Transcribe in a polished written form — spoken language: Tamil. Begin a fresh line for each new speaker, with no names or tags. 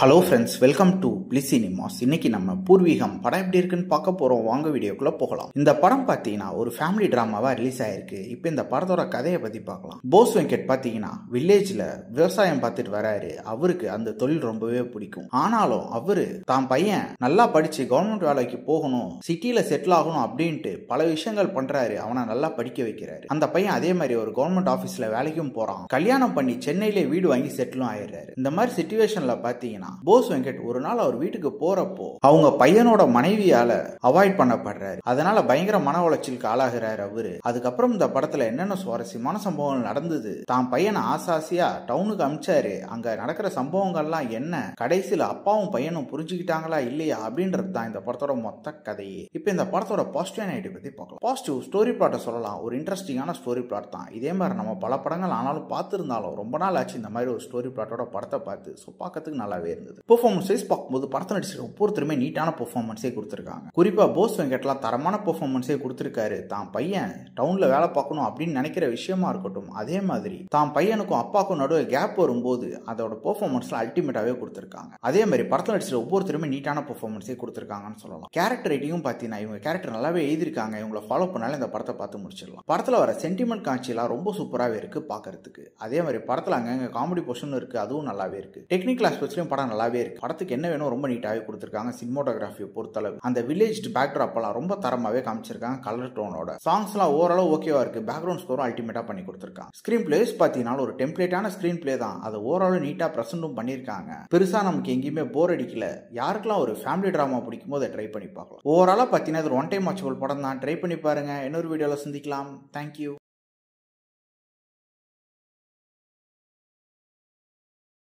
Hello friends, welcome to bliss cinemas. இன்னைக்கு நம்ம பூர்வீகம் படம் எப்படி இருக்குன்னு பார்க்க போறோம். வாங்க வீடியோக்குள்ள போகலாம். இந்த படம் பார்த்தீங்கன்னா ஒரு ஃபேமிலி டிராமாவா ரிலீஸ் ஆயிருக்கு. இப்போ இந்த படத்தோட கதையை பத்தி பார்க்கலாம். போஸ் வெங்கட் பார்த்தீங்கன்னா வில்லேஜ்ல விவசாயம் பார்த்துட்டு வராரு. அவருக்கு அந்த தொழில் ரொம்பவே பிடிக்கும். ஆனாலும் அவரு தான் பையன் நல்லா படிச்சு கவர்மெண்ட் வேலைக்கு போகணும், சிட்டியில செட்டில் ஆகணும் அப்படின்ட்டு பல விஷயங்கள் பண்றாரு. அவனை நல்லா படிக்க வைக்கிறாரு. அந்த பையன் அதே மாதிரி ஒரு கவர்மெண்ட் ஆபீஸ்ல வேலைக்கும் போறான். கல்யாணம் பண்ணி சென்னையிலே வீடு வாங்கி செட்டிலும் ஆயிடுறாரு. இந்த மாதிரி சிச்சுவேஷன்ல பார்த்தீங்கன்னா போஸ் வெங்கட் ஒரு நாள் அவர் வீட்டுக்கு போறப்போ அவங்க பையனோட மனைவியால அவாய்ட் பண்ணப்படுறாரு. அதனால பயங்கர மன உளைச்சலுக்கு ஆளாகிறாரு அவரு. அதுக்கப்புறம் இந்த படத்துல என்னென்ன சுவாரஸ்யமான சம்பவங்கள் நடந்தது, தான் பையனை ஆசாசியா டவுனுக்கு அமிச்சாரு, அங்க நடக்கிற சம்பவங்கள்லாம் என்ன, கடைசியில அப்பாவும் பையனும் புரிஞ்சுக்கிட்டாங்களா இல்லையா அப்படின்றது தான் இந்த படத்தோட மொத்த கதையே. இப்ப இந்த படத்தோட பாசிட்டிவ் நெகட்டிவ் பத்தி பார்க்கலாம். பாசிட்டிவ் ஸ்டோரி பிளாட்டை சொல்லலாம். ஒரு இன்ட்ரெஸ்டிங்கான ஸ்டோரி பிளாட் தான். இதே மாதிரி நம்ம பல படங்கள் ஆனாலும் பார்த்திருந்தாலும் ரொம்ப நாள் ஆச்சு இந்த மாதிரி ஒரு ஸ்டோரி பிளாட்டோட படத்தை பார்த்து. ஸோ பார்க்கறதுக்கு நல்லாவே இருந்தது. பெர்ஃபார்மன்ஸ் வைஸ் பார்க்கும்போது படத்தை நடிச்சிருக்க ஒவ்வொருத்தருமே நீட்டான பெர்ஃபார்மன்ஸே கொடுத்துருக்காங்க. குறிப்பா போஸ் வெங்கட்லாம் தரமான பெர்ஃபார்மன்ஸே கொடுத்துருக்காரு. தான் பையன் டவுன்ல வேலை பார்க்கணும் அப்படின்னு நினைக்கிற விஷயமா இருக்கட்டும், அதே மாதிரி தான் பையனுக்கும் அப்பாவுக்கும் நடுவே கேப் வரும்போது அதோட பெர்ஃபார்மன்ஸ்ல அல்டிமேட்டாவே கொடுத்துருக்காங்க. அதே மாதிரி படத்தில் நடிச்சிருக்க ஒவ்வொருத்தருமே நீட்டான பெர்ஃபார்மன்ஸே கொடுத்துருக்காங்கன்னு சொல்லலாம். கேரக்டர் ரைட்டிங்கும் பார்த்தீங்கன்னா இவங்க கேரக்டர் நல்லாவே எழுதிருக்காங்க. இவங்களை ஃபாலோ பண்ணாலும் இந்த படத்தை பார்த்து முடிச்சிடலாம். படத்தில் வர சென்டிமெண்ட் காட்சியெல்லாம் ரொம்ப சூப்பராகவே இருக்கு பார்க்கறதுக்கு. அதே மாதிரி படத்தில் அங்கங்க காமெடி போர்ஷன் இருக்கு, அதுவும் நல்லாவே இருக்கு. டெக்னிக்கல் ஆஸ்பெக்ட்ஸ்லயும் படம் நல்லாவே இருக்கு. படத்துக்கு என்ன வேணும் ரொம்ப நீட்டாவே கொடுத்திருக்காங்க. சினிமோட்டோகிராஃபியை பொறுத்தளவு அந்த வில்லேஜ் பேக்ட்ராப் எல்லாம் ரொம்ப தரமாவே காமிச்சிருக்காங்க. கலர் டோனோட சாங்ஸ் எல்லாம் ஓரளவு ஓகேவா இருக்கு. பேக்ரவுண்ட் ஸ்கோரும் அல்டிமேட்டா பண்ணி கொடுத்திருக்காங்க. ஸ்கிரீன் பிளேஸ் பாத்தீங்கன்னா ஒரு டெம்ப்ளேட்டான ஸ்கிரீன் பிளே தான். அதை ஓரளவு நீட்டா பிரசன்டும் பண்ணிருக்காங்க. பெருசா நமக்கு எங்கேயுமே போர் அடிக்கல. யாருக்கெல்லாம் ஒரு ஃபேமிலி டிராமா பிடிக்கும் போது ட்ரை பண்ணி பார்க்கலாம். ஓவராலா பாத்தீங்கன்னா இது ஒன் டைம் வாட்சபிள் படம் தான். ட்ரை பண்ணி பாருங்க. இன்னொரு வீடியோல சந்திக்கலாம். தேங்க்யூ.